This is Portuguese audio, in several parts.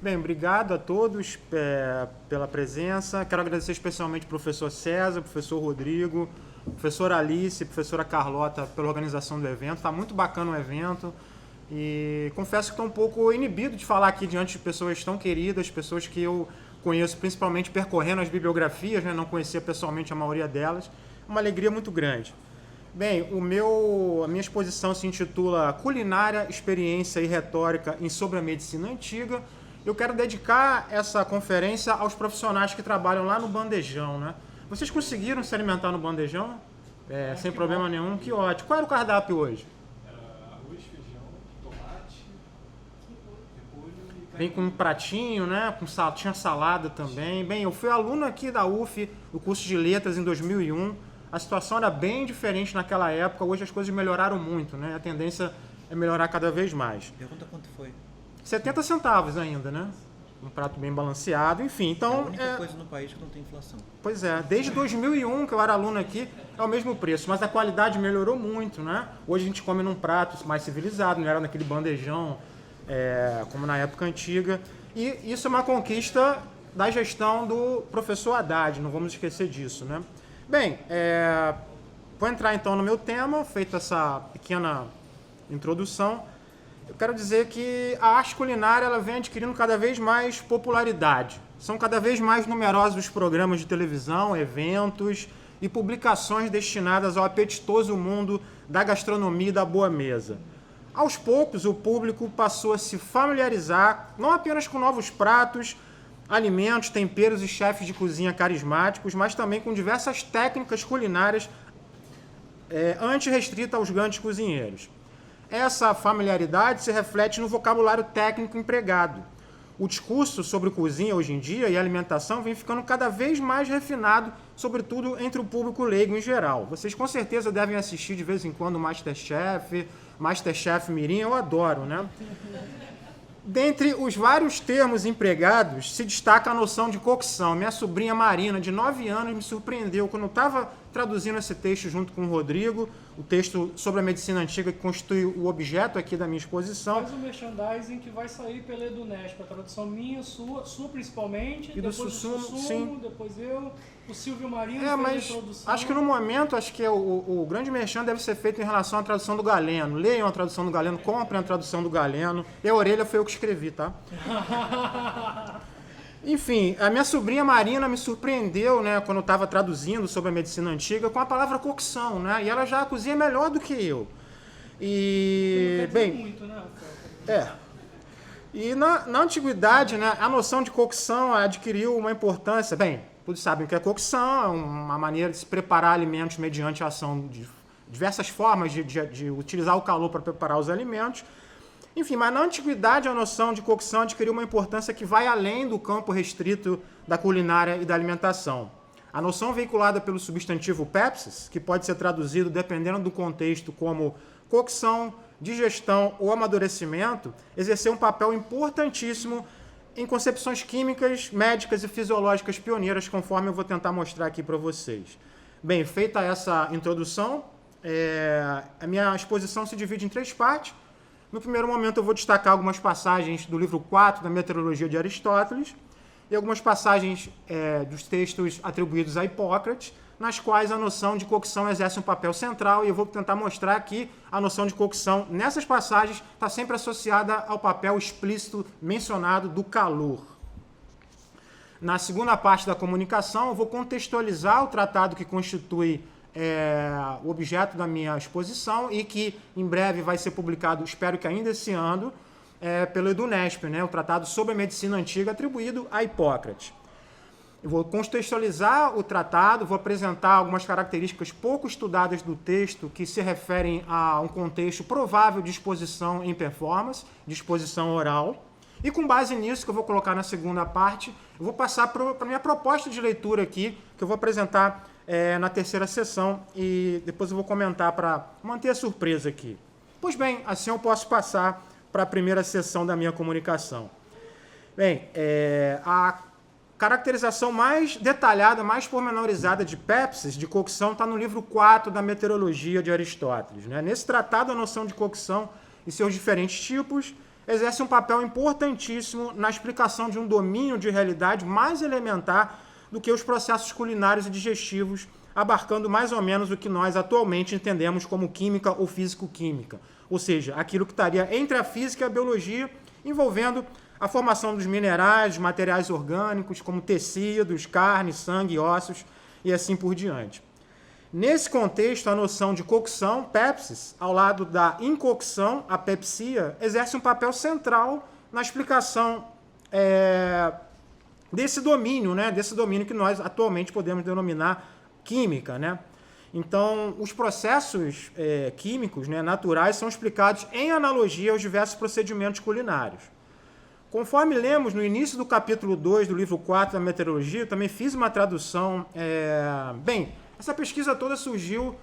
Bem, obrigado a todos pela presença. Quero agradecer especialmente ao professor César, professor Rodrigo, professora Alice, professora Carlota pela organização do evento. Está muito bacana o evento e confesso que estou um pouco inibido de falar aqui diante de pessoas tão queridas, pessoas que eu conheço principalmente percorrendo as bibliografias, né? Não conhecia pessoalmente a maioria delas. Uma alegria muito grande. Bem, a minha exposição se intitula Culinária, Experiência e Retórica sobre a Medicina Antiga. Eu quero dedicar essa conferência aos profissionais que trabalham lá no bandejão, né? Vocês conseguiram se alimentar no bandejão? Sem problema nenhum, que ótimo. Qual era o cardápio hoje? Arroz, feijão, tomate, repolho e carne. Vem com um pratinho, né? Tinha salada também. Bem, eu fui aluno aqui da UF, do curso de Letras, em 2001. A situação era bem diferente naquela época, hoje as coisas melhoraram muito, né? A tendência é melhorar cada vez mais. Pergunta quanto foi. 70 centavos ainda, né? Um prato bem balanceado, enfim. Então, é a única coisa no país que não tem inflação. Pois é, desde 2001 que eu era aluno aqui, é o mesmo preço, mas a qualidade melhorou muito, né? Hoje a gente come num prato mais civilizado, não era naquele bandejão, como na época antiga. E isso é uma conquista da gestão do professor Haddad, não vamos esquecer disso, né? Bem, vou entrar então no meu tema, feita essa pequena introdução. Eu quero dizer que a arte culinária ela vem adquirindo cada vez mais popularidade. São cada vez mais numerosos os programas de televisão, eventos e publicações destinadas ao apetitoso mundo da gastronomia e da boa mesa. Aos poucos, o público passou a se familiarizar não apenas com novos pratos, alimentos, temperos e chefes de cozinha carismáticos, mas também com diversas técnicas culinárias antes restritas aos grandes cozinheiros. Essa familiaridade se reflete no vocabulário técnico empregado. O discurso sobre cozinha hoje em dia e alimentação vem ficando cada vez mais refinado, sobretudo entre o público leigo em geral. Vocês com certeza devem assistir de vez em quando Masterchef Mirim, eu adoro, né? Dentre os vários termos empregados, se destaca a noção de cocção. Minha sobrinha Marina, de 9 anos, me surpreendeu quando eu estava traduzindo esse texto junto com o Rodrigo, o texto sobre a medicina antiga que constitui o objeto aqui da minha exposição. Faz o merchandising que vai sair pela Edunesp, a tradução minha, sua principalmente, e depois do o Sussumo, sim. Depois eu, o Silvio Marinho fez mas a introdução. acho que no momento, o grande merchan deve ser feito em relação à tradução do Galeno. Leiam a tradução do Galeno, comprem a tradução do Galeno. E a orelha foi eu que escrevi, tá? Enfim, a minha sobrinha Marina me surpreendeu, né, quando eu estava traduzindo sobre a medicina antiga, com a palavra cocção, né? E ela já cozinha melhor do que eu. E, bem, muito, né? E na antiguidade, né, a noção de cocção adquiriu uma importância. Bem, todos sabem o que é cocção, é uma maneira de se preparar alimentos mediante a ação de diversas formas de utilizar o calor para preparar os alimentos. Enfim, mas na antiguidade a noção de cocção adquiriu uma importância que vai além do campo restrito da culinária e da alimentação. A noção veiculada pelo substantivo pepsis, que pode ser traduzido dependendo do contexto como cocção, digestão ou amadurecimento, exerceu um papel importantíssimo em concepções químicas, médicas e fisiológicas pioneiras, conforme eu vou tentar mostrar aqui para vocês. Bem, feita essa introdução, a minha exposição se divide em 3 partes. No primeiro momento eu vou destacar algumas passagens do livro 4 da Meteorologia de Aristóteles e algumas passagens dos textos atribuídos a Hipócrates, nas quais a noção de cocção exerce um papel central, e eu vou tentar mostrar que a noção de cocção nessas passagens está sempre associada ao papel explícito mencionado do calor. Na segunda parte da comunicação, eu vou contextualizar o tratado que constitui o objeto da minha exposição e que em breve vai ser publicado, espero que ainda esse ano, pelo Edunesp, né, o Tratado sobre a Medicina Antiga atribuído a Hipócrates. Eu vou contextualizar o tratado, vou apresentar algumas características pouco estudadas do texto que se referem a um contexto provável de exposição em performance, de exposição oral. E com base nisso, que eu vou colocar na segunda parte, eu vou passar para a minha proposta de leitura aqui, que eu vou apresentar na terceira sessão, e depois eu vou comentar para manter a surpresa aqui. Pois bem, assim eu posso passar para a primeira sessão da minha comunicação. Bem, a caracterização mais detalhada, mais pormenorizada de pepsis, de cocção, está no livro 4 da Meteorologia de Aristóteles, né? Nesse tratado, a noção de cocção e seus diferentes tipos exerce um papel importantíssimo na explicação de um domínio de realidade mais elementar do que os processos culinários e digestivos, abarcando mais ou menos o que nós atualmente entendemos como química ou físico-química, ou seja, aquilo que estaria entre a física e a biologia, envolvendo a formação dos minerais, materiais orgânicos, como tecidos, carne, sangue, ossos e assim por diante. Nesse contexto, a noção de cocção, pepsis, ao lado da incocção, a pepsia, exerce um papel central na explicação desse domínio, né? Desse domínio que nós atualmente podemos denominar química, né? Então, os processos químicos, né, naturais são explicados em analogia aos diversos procedimentos culinários. Conforme lemos no início do capítulo 2 do livro 4 da meteorologia, eu também fiz uma tradução. Bem, essa pesquisa toda surgiu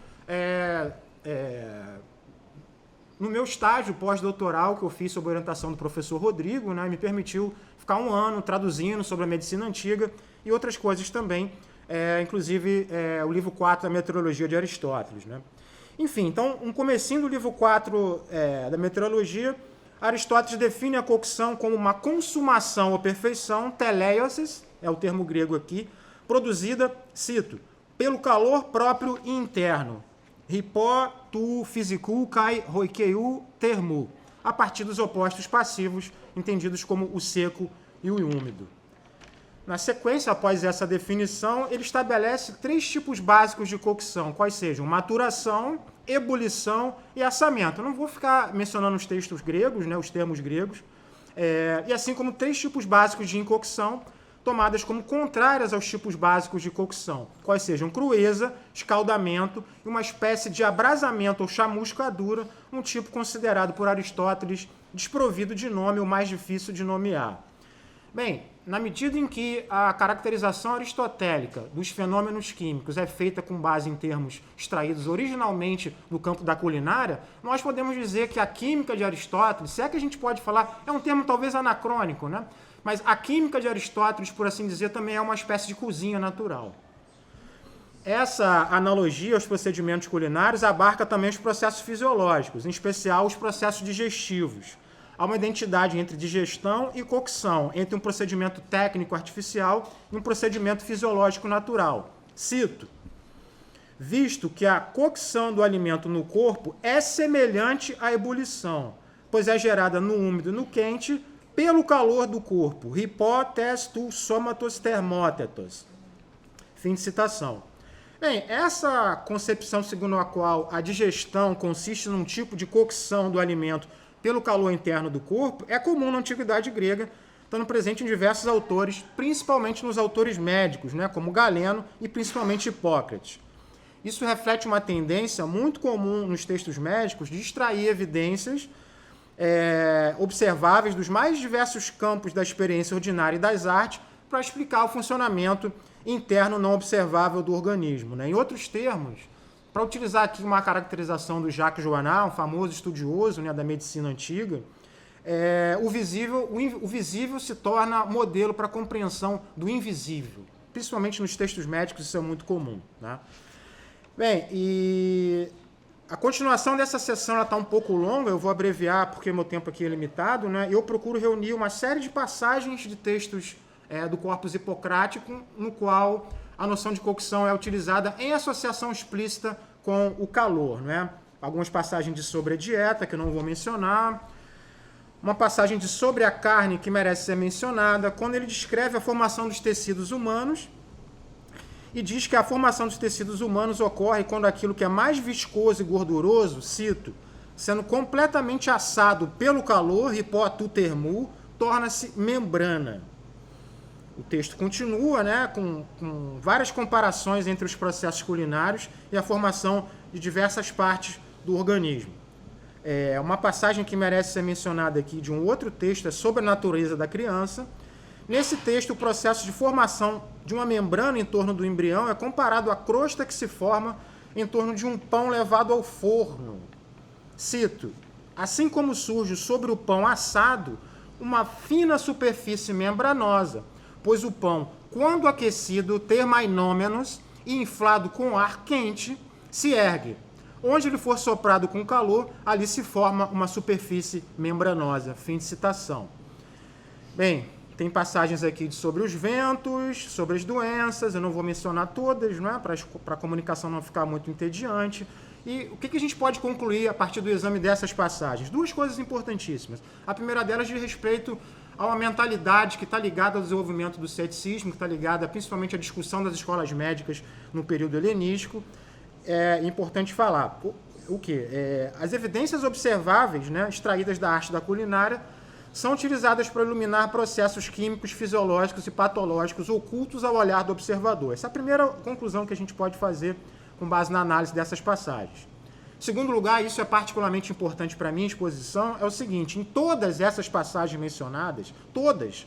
no meu estágio pós-doutoral que eu fiz sob orientação do professor Rodrigo, né, me permitiu ficar um ano traduzindo sobre a medicina antiga e outras coisas também, inclusive o livro 4 da meteorologia de Aristóteles. Né? Enfim, então, um comecinho do livro 4 da meteorologia, Aristóteles define a cocção como uma consumação ou perfeição, teleios, é o termo grego aqui, produzida, cito, pelo calor próprio e interno, hipó, tu, fisicu, kai, roikeu, termu, a partir dos opostos passivos, entendidos como o seco e o úmido. Na sequência, após essa definição, ele estabelece 3 tipos básicos de cocção, quais sejam maturação, ebulição e assamento. Eu não vou ficar mencionando os textos gregos, né, os termos gregos, e assim como 3 tipos básicos de incocção, tomadas como contrárias aos tipos básicos de cocção, quais sejam crueza, escaldamento e uma espécie de abrasamento ou chamuscadura, um tipo considerado por Aristóteles desprovido de nome ou mais difícil de nomear. Bem, na medida em que a caracterização aristotélica dos fenômenos químicos é feita com base em termos extraídos originalmente do campo da culinária, nós podemos dizer que a química de Aristóteles, se é que a gente pode falar, é um termo talvez anacrônico, né? Mas a química de Aristóteles, por assim dizer, também é uma espécie de cozinha natural. Essa analogia aos procedimentos culinários abarca também os processos fisiológicos, em especial os processos digestivos. Há uma identidade entre digestão e cocção, entre um procedimento técnico artificial e um procedimento fisiológico natural. Cito, visto que a cocção do alimento no corpo é semelhante à ebulição, pois é gerada no úmido e no quente pelo calor do corpo. Hipó, tes, tu, somatos, termótetos. Fim de citação. Bem, essa concepção segundo a qual a digestão consiste num tipo de cocção do alimento pelo calor interno do corpo é comum na antiguidade grega, estando presente em diversos autores, principalmente nos autores médicos, né, como Galeno e principalmente Hipócrates. Isso reflete uma tendência muito comum nos textos médicos de extrair evidências observáveis dos mais diversos campos da experiência ordinária e das artes para explicar o funcionamento interno não observável do organismo. Né? Em outros termos, para utilizar aqui uma caracterização do Jacques Joannin, um famoso estudioso, né, da medicina antiga, o visível se torna modelo para a compreensão do invisível. Principalmente nos textos médicos isso é muito comum. Né? Bem, e a continuação dessa sessão está um pouco longa, eu vou abreviar porque meu tempo aqui é limitado, né? Eu procuro reunir uma série de passagens de textos do corpus hipocrático, no qual a noção de cocção é utilizada em associação explícita com o calor. Né? Algumas passagens de sobre a dieta, que eu não vou mencionar. Uma passagem de sobre a carne, que merece ser mencionada, quando ele descreve a formação dos tecidos humanos e diz que a formação dos tecidos humanos ocorre quando aquilo que é mais viscoso e gorduroso, cito, sendo completamente assado pelo calor, hipó tu termu, torna-se membrana. O texto continua, né, com várias comparações entre os processos culinários e a formação de diversas partes do organismo. Uma passagem que merece ser mencionada aqui de um outro texto é sobre a natureza da criança. Nesse texto, o processo de formação de uma membrana em torno do embrião é comparado à crosta que se forma em torno de um pão levado ao forno. Cito, assim como surge sobre o pão assado uma fina superfície membranosa, pois o pão, quando aquecido, termainômenos e inflado com ar quente, se ergue. Onde ele for soprado com calor, ali se forma uma superfície membranosa. Fim de citação. Bem, tem passagens aqui sobre os ventos, sobre as doenças, eu não vou mencionar todas, não é? Para a comunicação não ficar muito entediante. E o que a gente pode concluir a partir do exame dessas passagens? Duas coisas importantíssimas. A primeira delas diz respeito a uma mentalidade que está ligada ao desenvolvimento do ceticismo, que está ligada principalmente à discussão das escolas médicas no período helenístico. É importante falar. O quê? As evidências observáveis, né, extraídas da arte da culinária, são utilizadas para iluminar processos químicos, fisiológicos e patológicos ocultos ao olhar do observador. Essa é a primeira conclusão que a gente pode fazer com base na análise dessas passagens. Em segundo lugar, isso é particularmente importante para a minha exposição, é o seguinte: em todas essas passagens mencionadas, todas,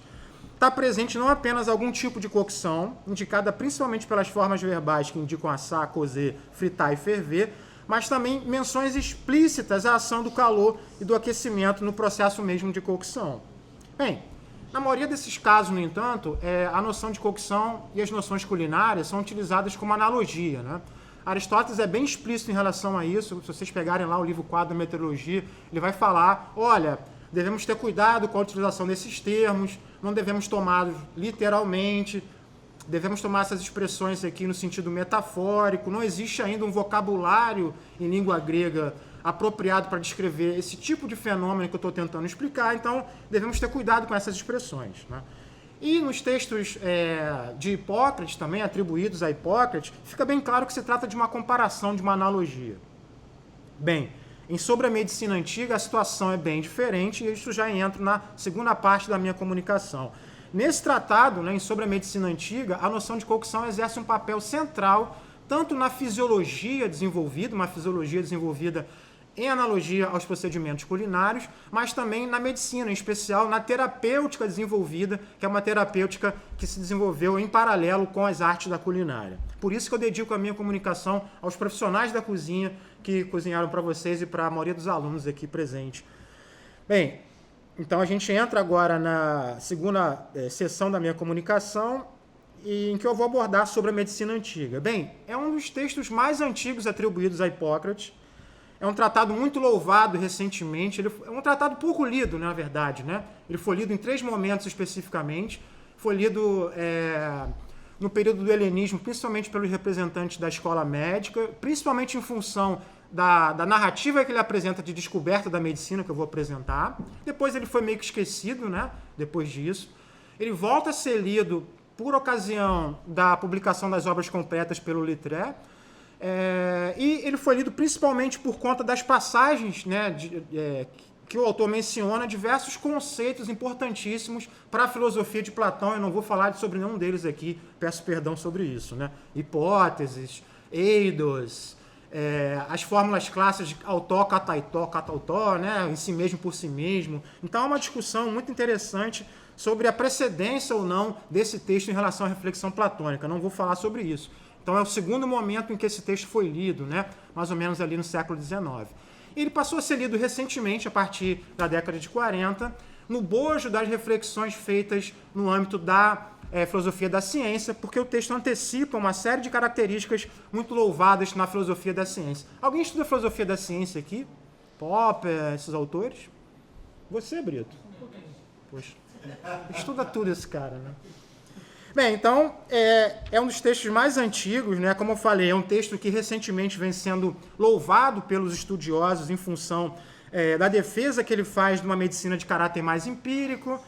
está presente não apenas algum tipo de cocção, indicada principalmente pelas formas verbais que indicam assar, cozer, fritar e ferver, mas também menções explícitas à ação do calor e do aquecimento no processo mesmo de cocção. Bem, na maioria desses casos, no entanto, a noção de cocção e as noções culinárias são utilizadas como analogia, né? Aristóteles é bem explícito em relação a isso. Se vocês pegarem lá o livro 4 da Meteorologia, ele vai falar, olha, devemos ter cuidado com a utilização desses termos, não devemos tomá-los literalmente, devemos tomar essas expressões aqui no sentido metafórico, não existe ainda um vocabulário em língua grega apropriado para descrever esse tipo de fenômeno que eu estou tentando explicar, então devemos ter cuidado com essas expressões, né? E nos textos de Hipócrates, também atribuídos a Hipócrates, fica bem claro que se trata de uma comparação, de uma analogia. Bem, em Sobre a Medicina Antiga, a situação é bem diferente, e isso já entra na segunda parte da minha comunicação. Nesse tratado, né, em Sobre a Medicina Antiga, a noção de cocção exerce um papel central, tanto na fisiologia desenvolvida, uma fisiologia desenvolvida em analogia aos procedimentos culinários, mas também na medicina, em especial na terapêutica desenvolvida, que é uma terapêutica que se desenvolveu em paralelo com as artes da culinária. Por isso que eu dedico a minha comunicação aos profissionais da cozinha que cozinharam para vocês e para a maioria dos alunos aqui presentes. Bem, então a gente entra agora na segunda sessão da minha comunicação, em que eu vou abordar sobre a medicina antiga. Bem, é um dos textos mais antigos atribuídos a Hipócrates. É um tratado muito louvado recentemente. Ele é um tratado pouco lido, na verdade, né? Ele foi lido em 3 momentos especificamente. Foi lido no período do helenismo, principalmente pelos representantes da escola médica, principalmente em função da narrativa que ele apresenta de descoberta da medicina, que eu vou apresentar. Depois ele foi meio que esquecido, né? Depois disso. Ele volta a ser lido por ocasião da publicação das obras completas pelo Littré. E ele foi lido principalmente por conta das passagens, né, que o autor menciona diversos conceitos importantíssimos para a filosofia de Platão. Eu não vou falar sobre nenhum deles aqui, peço perdão sobre isso, né? Hipóteses, eidos, as fórmulas clássicas de autó, cataitó, catautó, né? Em si mesmo, por si mesmo. Então é uma discussão muito interessante sobre a precedência ou não desse texto em relação à reflexão platônica. Não vou falar sobre isso. Então é o segundo momento em que esse texto foi lido, né? Mais ou menos ali no século XIX. Ele passou a ser lido recentemente, a partir da década de 40, no bojo das reflexões feitas no âmbito da filosofia da ciência, porque o texto antecipa uma série de características muito louvadas na filosofia da ciência. Alguém estuda filosofia da ciência aqui? Popper, esses autores? Você, Brito? Poxa, estuda tudo esse cara, né? Bem, então, é um dos textos mais antigos, né? Como eu falei, é um texto que recentemente vem sendo louvado pelos estudiosos em função da defesa que ele faz de uma medicina de caráter mais empírico.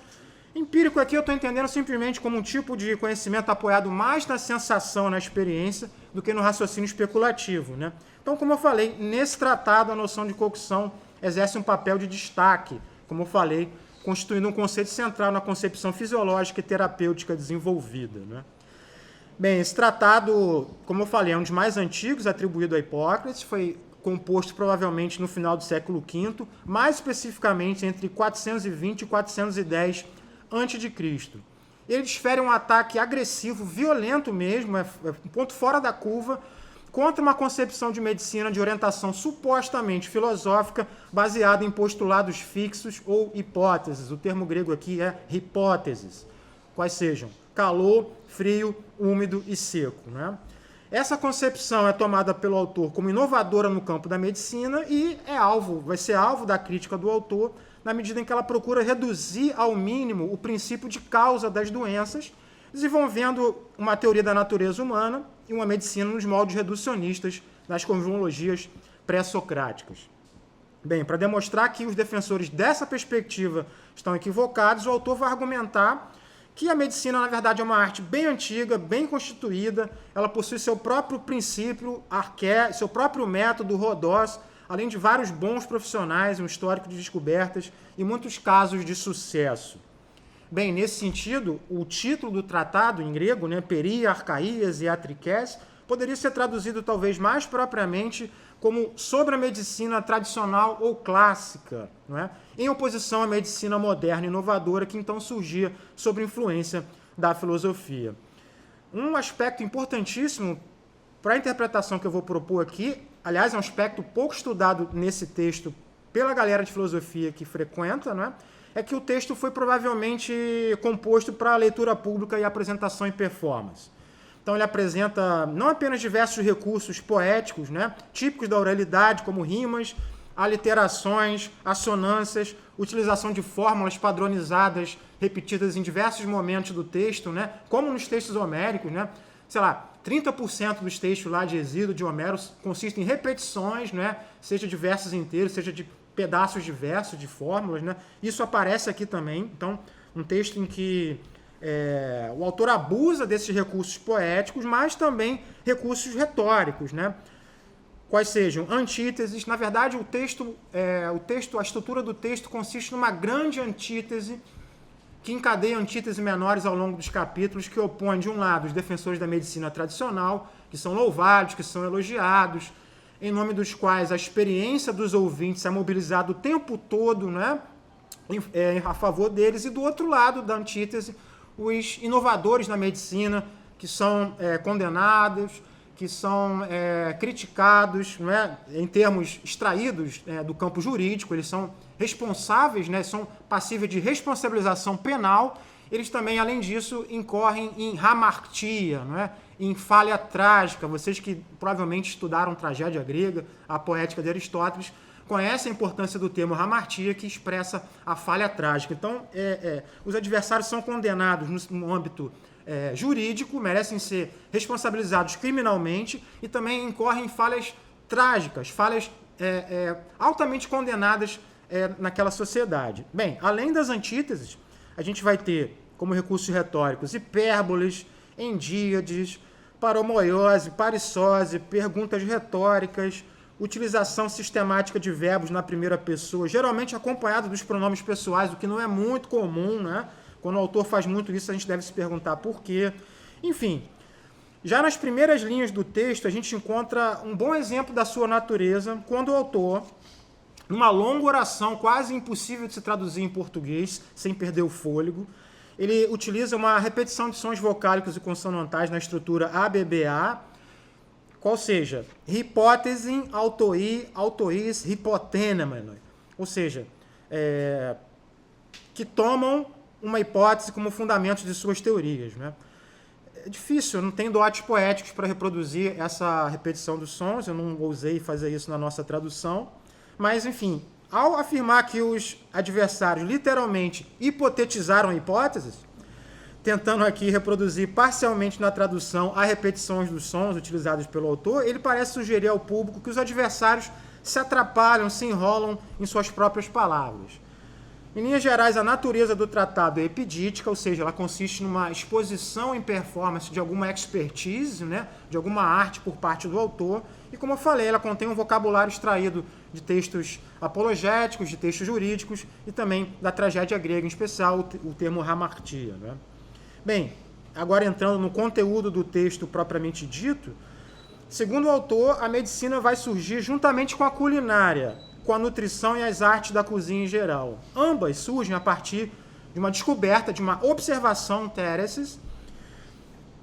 Empírico aqui eu estou entendendo simplesmente como um tipo de conhecimento apoiado mais na sensação, na experiência, do que no raciocínio especulativo, né? Então, como eu falei, nesse tratado a noção de cocção exerce um papel de destaque, como eu falei, constituindo um conceito central na concepção fisiológica e terapêutica desenvolvida, né? Bem, esse tratado, como eu falei, é um dos mais antigos, atribuído a Hipócrates, foi composto provavelmente no final do século V, mais especificamente entre 420 e 410 a.C. Ele desfere um ataque agressivo, violento mesmo, um ponto fora da curva, contra uma concepção de medicina de orientação supostamente filosófica baseada em postulados fixos ou hipóteses. O termo grego aqui é hipóteses, quais sejam calor, frio, úmido e seco, né? Essa concepção é tomada pelo autor como inovadora no campo da medicina e vai ser alvo da crítica do autor na medida em que ela procura reduzir ao mínimo o princípio de causa das doenças, desenvolvendo uma teoria da natureza humana e uma medicina nos moldes reducionistas das cosmologias pré-socráticas. Bem, para demonstrar que os defensores dessa perspectiva estão equivocados, o autor vai argumentar que a medicina, na verdade, é uma arte bem antiga, bem constituída, ela possui seu próprio princípio, seu próprio método, Rodós, além de vários bons profissionais, um histórico de descobertas e muitos casos de sucesso. Bem, nesse sentido, o título do tratado em grego, né, Peria, Arcaías e Atriqués, poderia ser traduzido talvez mais propriamente como sobre a medicina tradicional ou clássica, não é? Em oposição à medicina moderna e inovadora que então surgia sob influência da filosofia. Um aspecto importantíssimo para a interpretação que eu vou propor aqui, aliás, é um aspecto pouco estudado nesse texto pela galera de filosofia que frequenta, não é? É que o texto foi provavelmente composto para leitura pública e apresentação e performance. Então ele apresenta não apenas diversos recursos poéticos, né, típicos da oralidade, como rimas, aliterações, assonâncias, utilização de fórmulas padronizadas repetidas em diversos momentos do texto, né, como nos textos homéricos, né, sei lá, 30% dos textos lá de Hesíodo, de Homero, consistem em repetições, né, seja de versos inteiros, seja de pedaços de versos, de fórmulas, né. Isso aparece aqui também. Então, um texto em que o autor abusa desses recursos poéticos, mas também recursos retóricos, né? Quais sejam antíteses. Na verdade, a estrutura do texto consiste numa grande antítese que encadeia antíteses menores ao longo dos capítulos, que opõem, de um lado, os defensores da medicina tradicional, que são louvados, que são elogiados, em nome dos quais a experiência dos ouvintes é mobilizada o tempo todo, né? A favor deles, e do outro lado da antítese, os inovadores na medicina, que são condenados, que são criticados, não é? Em termos extraídos do campo jurídico, eles são responsáveis, né? São passíveis de responsabilização penal. Eles também, além disso, incorrem em hamartia, não é? Em falha trágica. Vocês que provavelmente estudaram tragédia grega, a poética de Aristóteles, conhece a importância do termo hamartia, que expressa a falha trágica. Então, os adversários são condenados no âmbito jurídico, merecem ser responsabilizados criminalmente e também incorrem em falhas trágicas, falhas altamente condenadas naquela sociedade. Bem, além das antíteses, a gente vai ter como recursos retóricos hipérboles, endíades, paromoiose, parissose, perguntas retóricas, utilização sistemática de verbos na primeira pessoa, geralmente acompanhado dos pronomes pessoais, o que não é muito comum, né? Quando o autor faz muito isso, a gente deve se perguntar por quê. Enfim, já nas primeiras linhas do texto, a gente encontra um bom exemplo da sua natureza, quando o autor, numa longa oração quase impossível de se traduzir em português, sem perder o fôlego, ele utiliza uma repetição de sons vocálicos e consonantais na estrutura ABBA, qual seja, hipótese, autoí, autoís, hipotênema, ou seja, que tomam uma hipótese como fundamento de suas teorias, né? É difícil, eu não tenho dotes poéticos para reproduzir essa repetição dos sons, eu não ousei fazer isso na nossa tradução, mas, enfim, ao afirmar que os adversários literalmente hipotetizaram hipóteses, tentando aqui reproduzir parcialmente na tradução as repetições dos sons utilizados pelo autor, ele parece sugerir ao público que os adversários se atrapalham, se enrolam em suas próprias palavras. Em linhas gerais, a natureza do tratado é epidítica, ou seja, ela consiste numa exposição em performance de alguma expertise, né, de alguma arte por parte do autor, e como eu falei, ela contém um vocabulário extraído de textos apologéticos, de textos jurídicos e também da tragédia grega, em especial o termo hamartia, né? Bem, agora entrando no conteúdo do texto propriamente dito, segundo o autor, a medicina vai surgir juntamente com a culinária, com a nutrição e as artes da cozinha em geral. Ambas surgem a partir de uma descoberta, de uma observação teresis,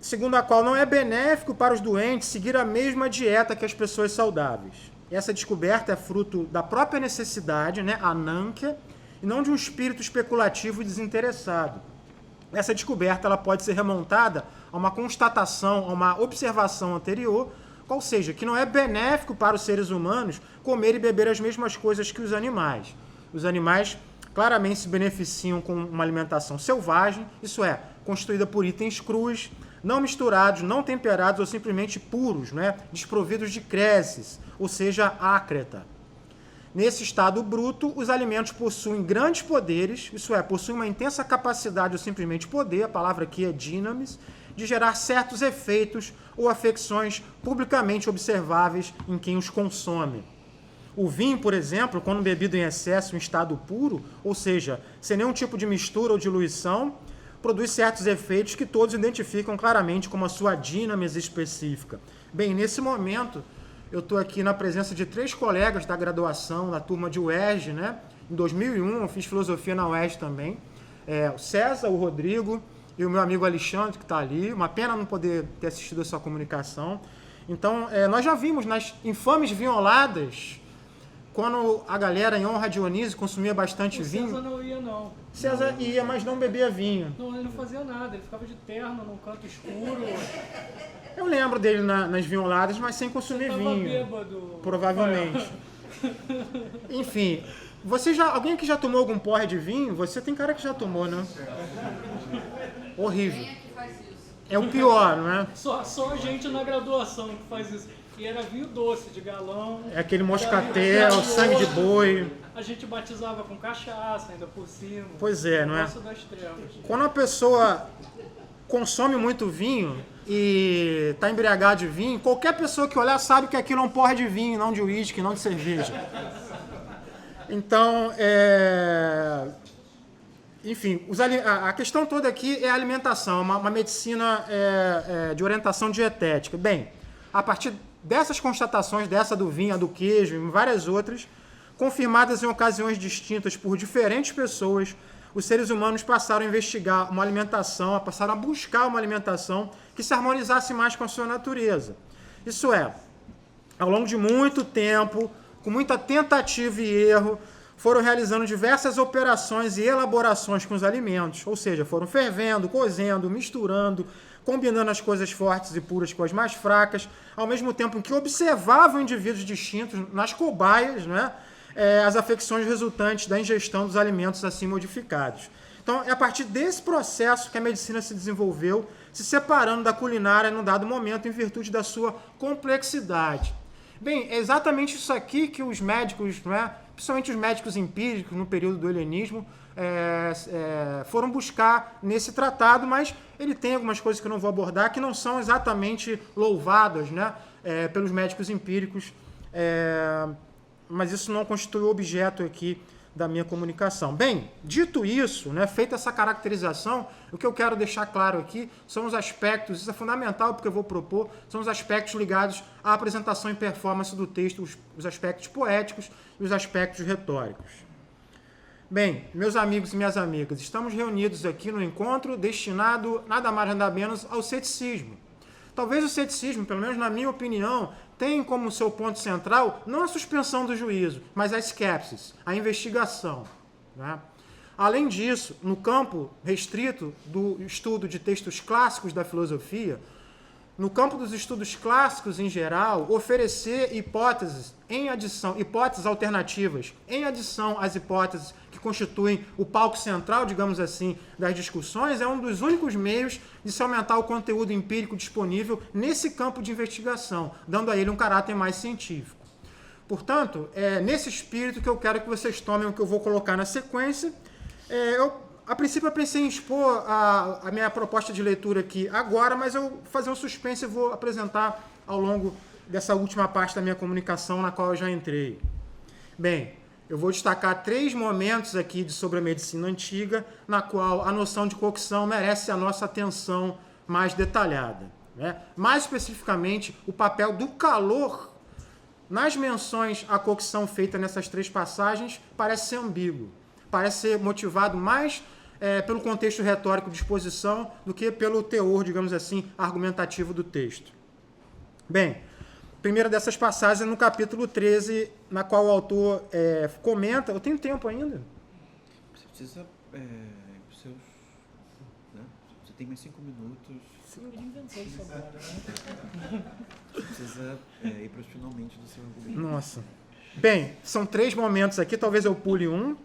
segundo a qual não é benéfico para os doentes seguir a mesma dieta que as pessoas saudáveis. Essa descoberta é fruto da própria necessidade, né, anankia, e não de um espírito especulativo e desinteressado. Essa descoberta ela pode ser remontada a uma constatação, a uma observação anterior, qual seja, que não é benéfico para os seres humanos comer e beber as mesmas coisas que os animais. Os animais claramente se beneficiam com uma alimentação selvagem, isso é, constituída por itens crus, não misturados, não temperados ou simplesmente puros, né? Desprovidos de cresces, ou seja, ácreta. Nesse estado bruto, os alimentos possuem grandes poderes, isso é, possuem uma intensa capacidade ou simplesmente poder, a palavra aqui é dynamis, de gerar certos efeitos ou afecções publicamente observáveis em quem os consome. O vinho, por exemplo, quando bebido em excesso em estado puro, ou seja, sem nenhum tipo de mistura ou diluição, produz certos efeitos que todos identificam claramente como a sua dynamis específica. Bem, nesse momento, eu estou aqui na presença de 3 colegas da graduação, da turma de UERJ, né? Em 2001, eu fiz filosofia na UERJ também. O César, o Rodrigo e o meu amigo Alexandre, que está ali. Uma pena não poder ter assistido a sua comunicação. Então, nós já vimos nas infames vinholadas, quando a galera em honra a Dionísio consumia bastante vinho. César não ia, não. César ia, mas não bebia vinho. Não, ele não fazia nada, ele ficava de terno num canto escuro. Eu lembro dele nas vinholadas, mas sem consumir Tava vinho. bêbado. Provavelmente. Enfim, alguém aqui já tomou algum porre de vinho? Você tem cara que já tomou, né? Horrível. Quem é que faz isso? É o pior, não é? Só a gente na graduação que faz isso. E era vinho doce, de galão. É aquele moscatel, sangue de boi. A gente batizava com cachaça ainda por cima. Pois é, não é? Nossa, das trevas. Quando uma pessoa consome muito vinho e está embriagado de vinho, qualquer pessoa que olhar sabe que aquilo é um porre de vinho, não de uísque, não de cerveja. Então, enfim, a questão toda aqui é a alimentação, uma medicina de orientação dietética. Bem, a partir dessas constatações, dessa do vinho, a do queijo e várias outras, confirmadas em ocasiões distintas por diferentes pessoas, os seres humanos passaram a investigar uma alimentação, passaram a buscar uma alimentação que se harmonizasse mais com a sua natureza. Isso é, ao longo de muito tempo, com muita tentativa e erro, foram realizando diversas operações e elaborações com os alimentos, ou seja, foram fervendo, cozendo, misturando, combinando as coisas fortes e puras com as mais fracas, ao mesmo tempo em que observavam indivíduos distintos nas cobaias, não é? As afecções resultantes da ingestão dos alimentos assim modificados. Então, é a partir desse processo que a medicina se desenvolveu, se separando da culinária num dado momento em virtude da sua complexidade. Bem, é exatamente isso aqui que os médicos, não é? Principalmente os médicos empíricos no período do helenismo, foram buscar nesse tratado, mas ele tem algumas coisas que eu não vou abordar que não são exatamente louvadas, né, pelos médicos empíricos, mas isso não constitui o objeto aqui da minha comunicação. Bem, dito isso, né, feita essa caracterização, o que eu quero deixar claro aqui são os aspectos, isso é fundamental porque eu vou propor, são os aspectos ligados à apresentação e performance do texto, os aspectos poéticos e os aspectos retóricos. Bem, meus amigos e minhas amigas, estamos reunidos aqui no encontro destinado, nada mais nada menos, ao ceticismo. Talvez o ceticismo, pelo menos na minha opinião, tenha como seu ponto central não a suspensão do juízo, mas a skepsis, a investigação, né? Além disso, no campo restrito do estudo de textos clássicos da filosofia, no campo dos estudos clássicos em geral, oferecer hipóteses alternativas, em adição às hipóteses que constituem o palco central, digamos assim, das discussões, é um dos únicos meios de se aumentar o conteúdo empírico disponível nesse campo de investigação, dando a ele um caráter mais científico. Portanto, é nesse espírito que eu quero que vocês tomem o que eu vou colocar na sequência. A princípio eu pensei em expor a minha proposta de leitura aqui agora, mas eu vou fazer um suspense e vou apresentar ao longo dessa última parte da minha comunicação na qual eu já entrei. Bem, eu vou destacar 3 momentos aqui sobre a medicina antiga, na qual a noção de cocção merece a nossa atenção mais detalhada, né? Mais especificamente, o papel do calor nas menções à cocção feita nessas 3 passagens parece ser ambíguo, parece ser motivado mais pelo contexto retórico de exposição do que pelo teor, digamos assim, argumentativo do texto. Bem, a primeira dessas passagens é no capítulo 13, na qual o autor comenta... Eu tenho tempo ainda? Você precisa... tem mais 5 minutos. Ele inventou isso agora, né? Precisa ir para os finalmente do seu argumento. Nossa. Bem, são 3 momentos aqui, talvez eu pule um.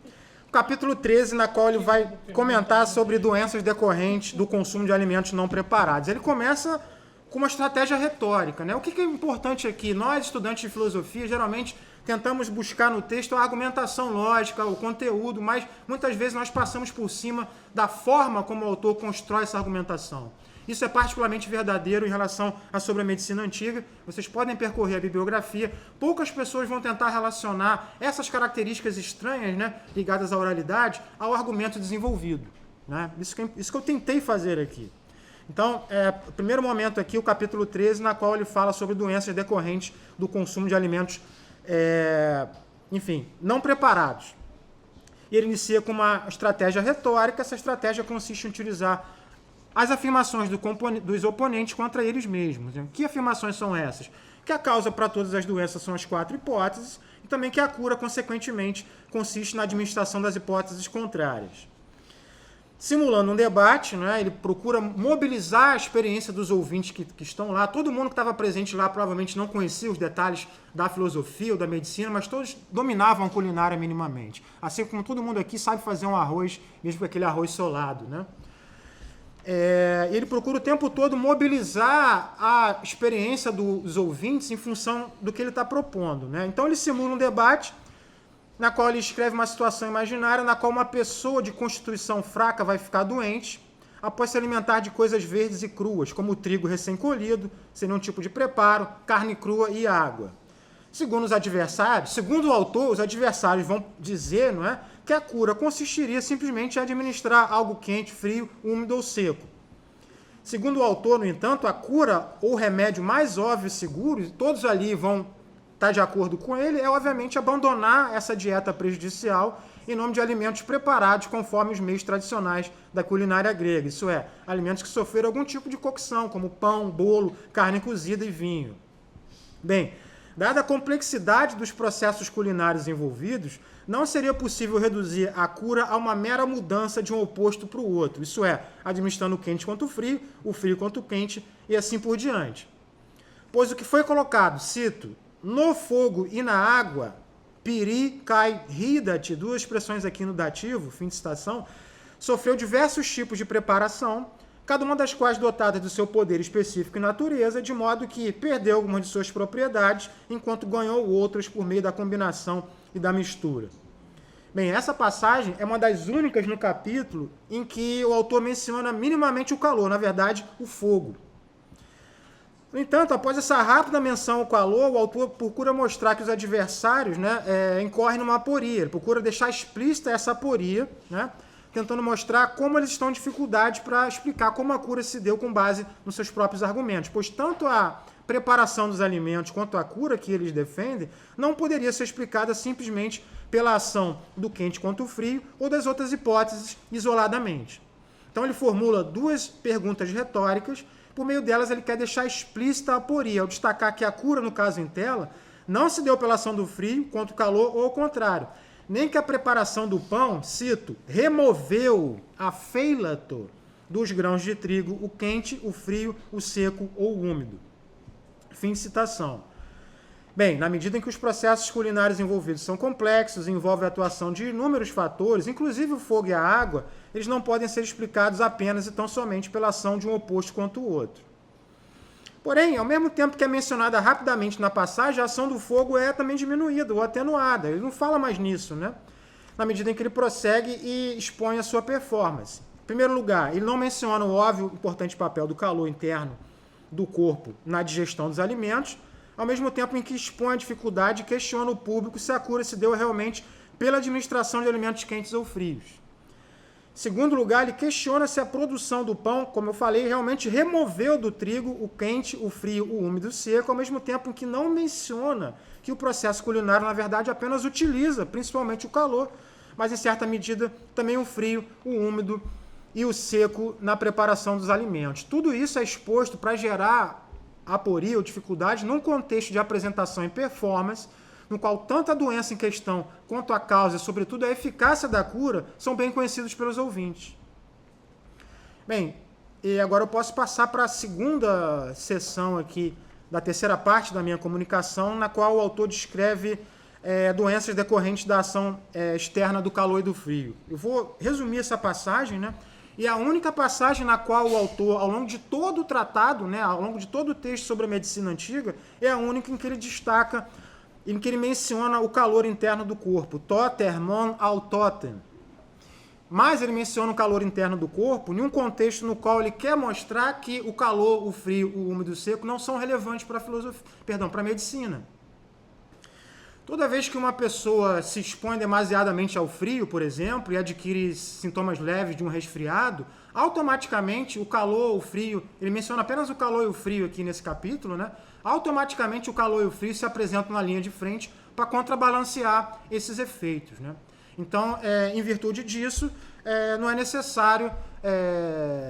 Capítulo 13, na qual ele vai comentar sobre doenças decorrentes do consumo de alimentos não preparados. Ele começa com uma estratégia retórica, né? O que é importante aqui? Nós, estudantes de filosofia, geralmente tentamos buscar no texto a argumentação lógica, o conteúdo, mas muitas vezes nós passamos por cima da forma como o autor constrói essa argumentação. Isso é particularmente verdadeiro em relação à sobre a medicina antiga. Vocês podem percorrer a bibliografia. Poucas pessoas vão tentar relacionar essas características estranhas, né, ligadas à oralidade, ao argumento desenvolvido, né? Isso que eu tentei fazer aqui. Então, o primeiro momento aqui, o capítulo 13, na qual ele fala sobre doenças decorrentes do consumo de alimentos, não preparados. E ele inicia com uma estratégia retórica. Essa estratégia consiste em utilizar as afirmações dos oponentes contra eles mesmos. Que afirmações são essas? Que a causa para todas as doenças são as 4 hipóteses e também que a cura, consequentemente, consiste na administração das hipóteses contrárias. Simulando um debate, né, ele procura mobilizar a experiência dos ouvintes que estão lá. Todo mundo que estava presente lá provavelmente não conhecia os detalhes da filosofia ou da medicina, mas todos dominavam a culinária minimamente. Assim como todo mundo aqui sabe fazer um arroz, mesmo com aquele arroz solado, né? Ele procura o tempo todo mobilizar a experiência dos ouvintes em função do que ele está propondo, né? Então ele simula um debate na qual ele escreve uma situação imaginária na qual uma pessoa de constituição fraca vai ficar doente após se alimentar de coisas verdes e cruas, como o trigo recém-colhido, sem nenhum tipo de preparo, carne crua e água. Segundo o autor, os adversários vão dizer, não é, que a cura consistiria simplesmente em administrar algo quente, frio, úmido ou seco. Segundo o autor, no entanto, a cura ou remédio mais óbvio e seguro, e todos ali vão estar de acordo com ele, é obviamente abandonar essa dieta prejudicial em nome de alimentos preparados conforme os meios tradicionais da culinária grega. Isso é, alimentos que sofreram algum tipo de cocção, como pão, bolo, carne cozida e vinho. Bem, dada a complexidade dos processos culinários envolvidos, não seria possível reduzir a cura a uma mera mudança de um oposto para o outro. Isso é, administrando o quente quanto o frio quanto o quente e assim por diante. Pois o que foi colocado, cito, no fogo e na água, piri, kai, ridati, 2 expressões aqui no dativo, fim de citação, sofreu diversos tipos de preparação, cada uma das quais dotada do seu poder específico e natureza, de modo que perdeu algumas de suas propriedades, enquanto ganhou outras por meio da combinação e da mistura. Bem, essa passagem é uma das únicas no capítulo em que o autor menciona minimamente o calor, na verdade, o fogo. No entanto, após essa rápida menção ao calor, o autor procura mostrar que os adversários, né, incorrem numa aporia. Ele procura deixar explícita essa aporia, né, tentando mostrar como eles estão em dificuldade para explicar como a cura se deu com base nos seus próprios argumentos, pois tanto a preparação dos alimentos quanto a cura que eles defendem não poderia ser explicada simplesmente pela ação do quente quanto o frio ou das outras hipóteses isoladamente. Então ele formula 2 perguntas retóricas. Por meio delas, ele quer deixar explícita a aporia, ao destacar que a cura, no caso em tela, não se deu pela ação do frio contra o calor ou ao contrário, nem que a preparação do pão, cito, removeu a feilato dos grãos de trigo, o quente, o frio, o seco ou o úmido. Fim de citação. Bem, na medida em que os processos culinários envolvidos são complexos e envolvem a atuação de inúmeros fatores, inclusive o fogo e a água, eles não podem ser explicados apenas e tão somente pela ação de um oposto quanto o outro. Porém, ao mesmo tempo que é mencionada rapidamente na passagem, a ação do fogo é também diminuída ou atenuada. Ele não fala mais nisso, né? Na medida em que ele prossegue e expõe a sua performance. Em primeiro lugar, ele não menciona o óbvio importante papel do calor interno do corpo na digestão dos alimentos, ao mesmo tempo em que expõe a dificuldade e questiona o público se a cura se deu realmente pela administração de alimentos quentes ou frios. Em segundo lugar, ele questiona se a produção do pão, como eu falei, realmente removeu do trigo o quente, o frio, o úmido e o seco, ao mesmo tempo em que não menciona que o processo culinário, na verdade, apenas utiliza principalmente o calor, mas em certa medida também o frio, o úmido e o seco na preparação dos alimentos. Tudo isso é exposto para gerar aporia ou dificuldade num contexto de apresentação e performance, no qual tanto a doença em questão quanto a causa e, sobretudo, a eficácia da cura são bem conhecidos pelos ouvintes. Bem, E agora eu posso passar para a segunda sessão aqui, da terceira parte da minha comunicação, na qual o autor descreve doenças decorrentes da ação externa do calor e do frio. Eu vou resumir essa passagem, né? E a única passagem na qual o autor, ao longo de todo o tratado, né, ao longo de todo o texto sobre a medicina antiga, é a única em que ele destaca, em que ele menciona o calor interno do corpo, toter mon autotem. Mas ele menciona o calor interno do corpo em um contexto no qual ele quer mostrar que o calor, o frio, o úmido e o seco não são relevantes para a filosofia, para a medicina. Toda vez que uma pessoa se expõe demasiadamente ao frio, por exemplo, e adquire sintomas leves de um resfriado, automaticamente o calor, o frio, ele menciona apenas o calor e o frio aqui nesse capítulo, né? Automaticamente o calor e o frio se apresentam na linha de frente para contrabalancear esses efeitos, né? Então, em virtude disso, não é necessário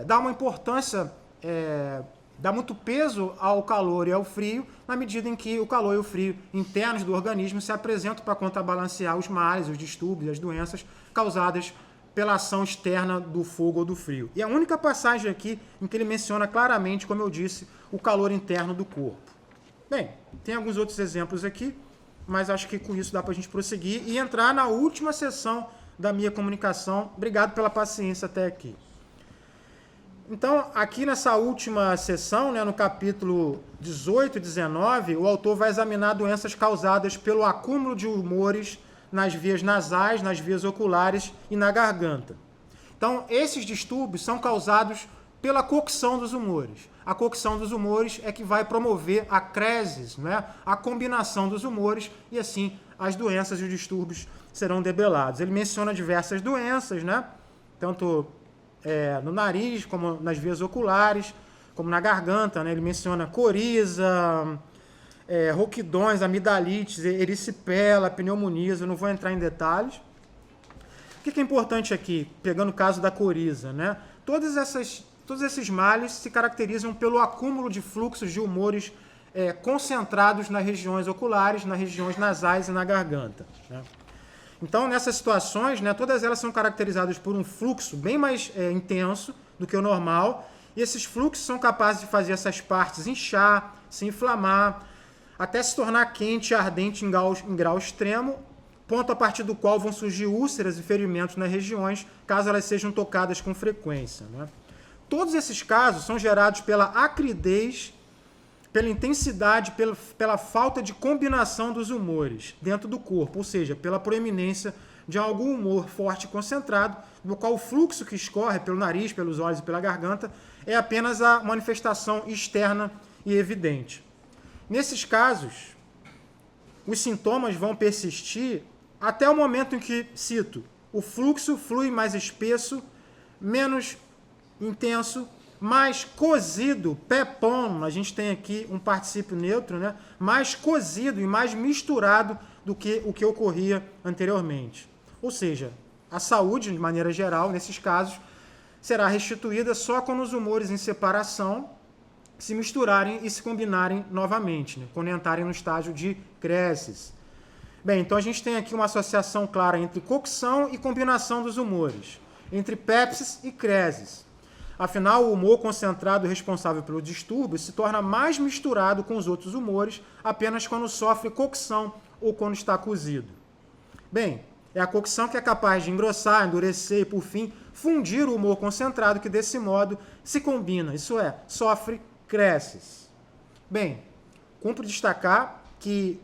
dar uma importância, dar muito peso ao calor e ao frio, na medida em que o calor e o frio internos do organismo se apresentam para contrabalancear os males, os distúrbios, as doenças causadas pela ação externa do fogo ou do frio. E a única passagem aqui em que ele menciona claramente, como eu disse, o calor interno do corpo. Bem, tem alguns outros exemplos aqui, mas acho que com isso dá para a gente prosseguir e entrar na última sessão da minha comunicação. Obrigado pela paciência até aqui. Então, aqui nessa última sessão, né, no capítulo 18 e 19, o autor vai examinar doenças causadas pelo acúmulo de humores nas vias nasais, nas vias oculares e na garganta. Então, esses distúrbios são causados pela cocção dos humores. A cocção dos humores é que vai promover a creses, né, a combinação dos humores, e assim as doenças e os distúrbios serão debelados. Ele menciona diversas doenças, né, tanto no nariz, como nas vias oculares, como na garganta, né? Ele menciona coriza, roquidões, amidalites, erisipela, pneumonias. Eu não vou entrar em detalhes. O que é importante aqui, pegando o caso da coriza, né? Todos esses males se caracterizam pelo acúmulo de fluxos de humores concentrados nas regiões oculares, nas regiões nasais e na garganta, né? Então, nessas situações, né, todas elas são caracterizadas por um fluxo bem mais intenso do que o normal, e esses fluxos são capazes de fazer essas partes inchar, se inflamar, até se tornar quente e ardente em grau extremo, ponto a partir do qual vão surgir úlceras e ferimentos nas regiões, caso elas sejam tocadas com frequência, né? Todos esses casos são gerados pela acridez, pela intensidade, pela falta de combinação dos humores dentro do corpo, ou seja, pela proeminência de algum humor forte e concentrado, no qual o fluxo que escorre pelo nariz, pelos olhos e pela garganta é apenas a manifestação externa e evidente. Nesses casos, os sintomas vão persistir até o momento em que, cito, o fluxo flui mais espesso, menos intenso, mais cozido, pepon, a gente tem aqui um particípio neutro, né? Mais cozido e mais misturado do que o que ocorria anteriormente. Ou seja, a saúde, de maneira geral, nesses casos, será restituída só quando os humores em separação se misturarem e se combinarem novamente, né? Quando entrarem no estágio de creses. Bem, então a gente tem aqui uma associação clara entre cocção e combinação dos humores, entre pepsis e creses. Afinal, o humor concentrado responsável pelo distúrbio se torna mais misturado com os outros humores apenas quando sofre cocção ou quando está cozido. Bem, é a cocção que é capaz de engrossar, endurecer e, por fim, fundir o humor concentrado que, desse modo, se combina, isso é, sofre creses. Bem, cumpre destacar que,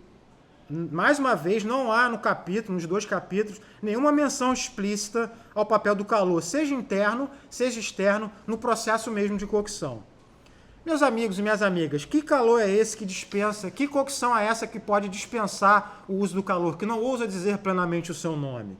mais uma vez, não há no capítulo, nos dois capítulos, nenhuma menção explícita ao papel do calor, seja interno, seja externo, no processo mesmo de cocção. Meus amigos e minhas amigas, que calor é esse que dispensa, que cocção é essa que pode dispensar o uso do calor, que não ousa dizer plenamente o seu nome?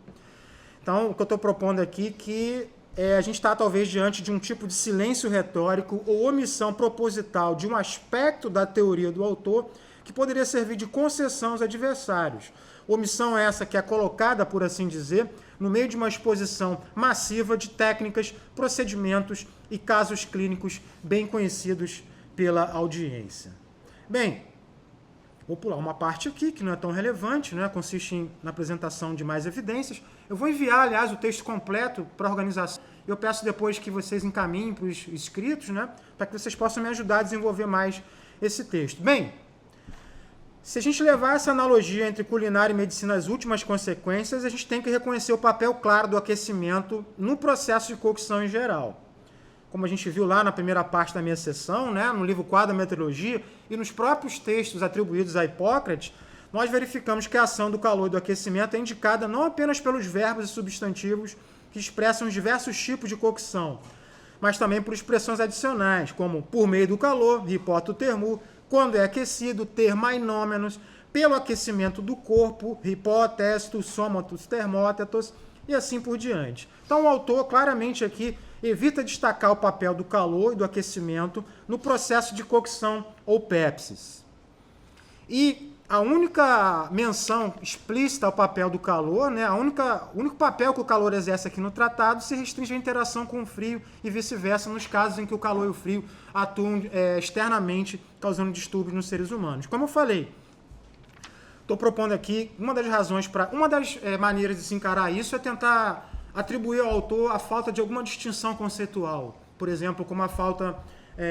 Então, o que eu estou propondo aqui é que a gente está talvez diante de um tipo de silêncio retórico ou omissão proposital de um aspecto da teoria do autor que poderia servir de concessão aos adversários. Omissão essa que é colocada, por assim dizer, no meio de uma exposição massiva de técnicas, procedimentos e casos clínicos bem conhecidos pela audiência. Bem, vou pular uma parte aqui que não é tão relevante, né? Consiste na apresentação de mais evidências. Eu vou enviar, aliás, o texto completo para a organização. Eu peço depois que vocês encaminhem para os inscritos, né, para que vocês possam me ajudar a desenvolver mais esse texto. Bem, se a gente levar essa analogia entre culinária e medicina às últimas consequências, a gente tem que reconhecer o papel claro do aquecimento no processo de cocção em geral. Como a gente viu lá na primeira parte da minha sessão, né, no livro Quadro da Meteorologia, e nos próprios textos atribuídos a Hipócrates, nós verificamos que a ação do calor e do aquecimento é indicada não apenas pelos verbos e substantivos que expressam os diversos tipos de cocção, mas também por expressões adicionais, como por meio do calor, hipototermu, quando é aquecido, termainômenos, pelo aquecimento do corpo, hipótestos, somatos, termótetos, e assim por diante. Então o autor claramente aqui evita destacar o papel do calor e do aquecimento no processo de cocção ou pepsis. E a única menção explícita ao papel do calor, né, o único papel que o calor exerce aqui no tratado se restringe à interação com o frio e vice-versa nos casos em que o calor e o frio atuam externamente, causando distúrbios nos seres humanos. Como eu falei, estou propondo aqui, uma das maneiras de se encarar isso é tentar atribuir ao autor a falta de alguma distinção conceitual. Por exemplo, como a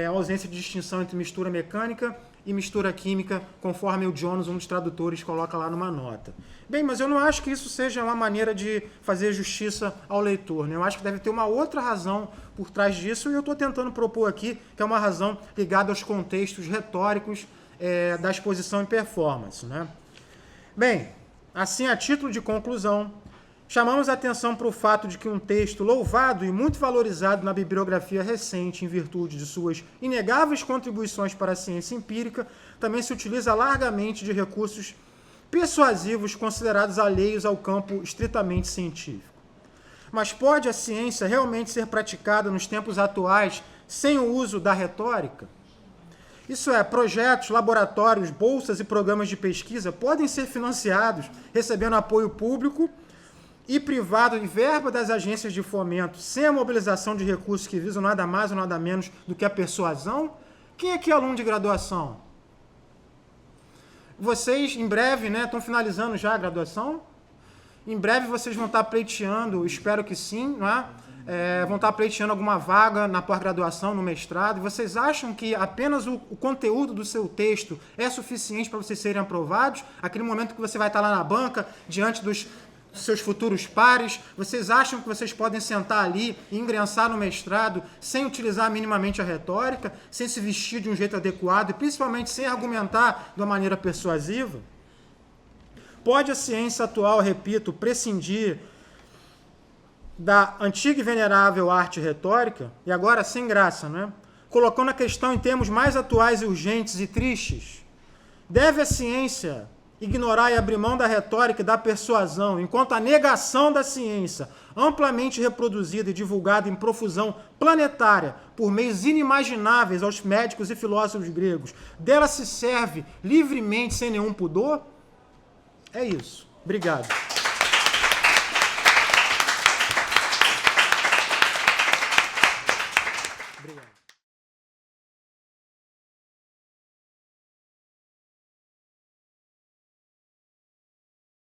ausência de distinção entre mistura mecânica e mistura química, conforme o Jones, um dos tradutores, coloca lá numa nota. Bem, mas eu não acho que isso seja uma maneira de fazer justiça ao leitor, né? Eu acho que deve ter uma outra razão por trás disso, e eu estou tentando propor aqui que é uma razão ligada aos contextos retóricos da exposição e performance, né? Bem, assim, a título de conclusão, chamamos a atenção para o fato de que um texto louvado e muito valorizado na bibliografia recente em virtude de suas inegáveis contribuições para a ciência empírica, também se utiliza largamente de recursos persuasivos considerados alheios ao campo estritamente científico. Mas pode a ciência realmente ser praticada nos tempos atuais sem o uso da retórica? Isso é, projetos, laboratórios, bolsas e programas de pesquisa podem ser financiados recebendo apoio público e privado e verba das agências de fomento sem a mobilização de recursos que visam nada mais ou nada menos do que a persuasão? Quem aqui é aluno de graduação? Vocês, em breve, né, estão finalizando já a graduação? Em breve vocês vão estar pleiteando, espero que sim, não é? Vão estar pleiteando alguma vaga na pós-graduação, no mestrado, e vocês acham que apenas o conteúdo do seu texto é suficiente para vocês serem aprovados? Aquele momento que você vai estar lá na banca, diante dos seus futuros pares, vocês acham que vocês podem sentar ali e ingressar no mestrado sem utilizar minimamente a retórica, sem se vestir de um jeito adequado e principalmente sem argumentar de uma maneira persuasiva? Pode a ciência atual, repito, prescindir da antiga e venerável arte retórica? E agora, sem graça, né? Colocando a questão em termos mais atuais e urgentes e tristes, deve a ciência ignorar e abrir mão da retórica e da persuasão, enquanto a negação da ciência, amplamente reproduzida e divulgada em profusão planetária por meios inimagináveis aos médicos e filósofos gregos, dela se serve livremente, sem nenhum pudor? É isso. Obrigado. Obrigado.